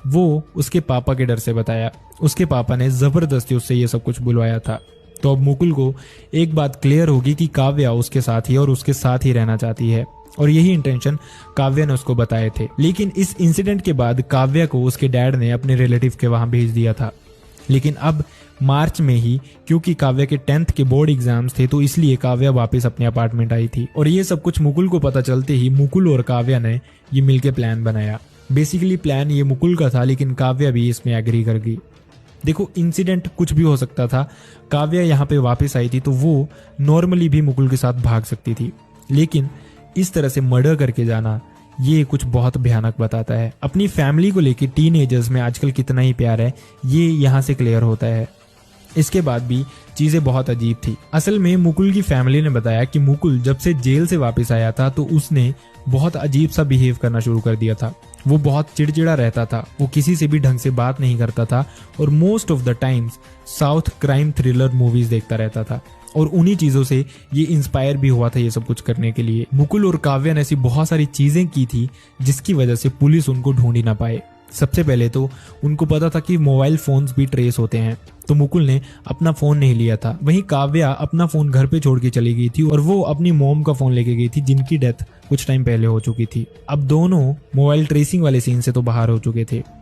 वो उसके पापा के डर से बताया। उसके पापा ने जबरदस्ती उससे ये सब कुछ बुलवाया था। तो अब मुकुल को एक बात क्लियर होगी कि काव्या उसके साथ ही और उसके साथ ही रहना चाहती है, और यही इंटेंशन काव्या ने उसको बताए थे। लेकिन इस इंसिडेंट के बाद काव्या को उसके डैड ने अपने रिलेटिव के वहां भेज दिया था। लेकिन अब मार्च में ही, क्योंकि काव्या के 10th के बोर्ड एग्जाम्स थे, तो इसलिए काव्या वापस अपने अपार्टमेंट आई थी। और ये सब कुछ मुकुल को पता चलते ही मुकुल और काव्या ने ये मिलके प्लान बनाया। बेसिकली प्लान ये मुकुल का था, लेकिन काव्या भी इसमें एग्री कर गई। देखो, इंसिडेंट कुछ भी हो सकता था। काव्या यहाँ पे वापस आई थी तो वो नॉर्मली भी मुकुल के साथ भाग सकती थी, लेकिन इस तरह से मर्डर करके जाना ये कुछ बहुत भयानक बताता है। अपनी फैमिली को लेकर टीनेजर्स में आजकल कितना ही प्यार है, ये यहाँ से क्लियर होता है। इसके बाद भी चीजें बहुत अजीब थी। असल में मुकुल की फैमिली ने बताया कि मुकुल जब से जेल से वापस आया था तो उसने बहुत अजीब सा बिहेव करना शुरू कर दिया था। वो बहुत चिड़चिड़ा रहता था, वो किसी से भी ढंग से बात नहीं करता था और most of the times south crime thriller movies देखता रहता था। और उन्हीं चीजों से ये इंस्पायर भी हुआ था ये सब कुछ करने के लिए। मुकुल और काव्या ने ऐसी बहुत सारी चीजें की थी जिसकी वजह से पुलिस उनको ढूंढ ही ना पाए। सबसे पहले तो उनको पता था कि मोबाइल फोन्स भी ट्रेस होते हैं, तो मुकुल ने अपना फोन नहीं लिया था। वहीं काव्या अपना फोन घर पे छोड़ के चली गई थी और वो अपनी मॉम का फोन लेके गई थी, जिनकी डेथ कुछ टाइम पहले हो चुकी थी। अब दोनों मोबाइल ट्रेसिंग वाले सीन से तो बाहर हो चुके थे।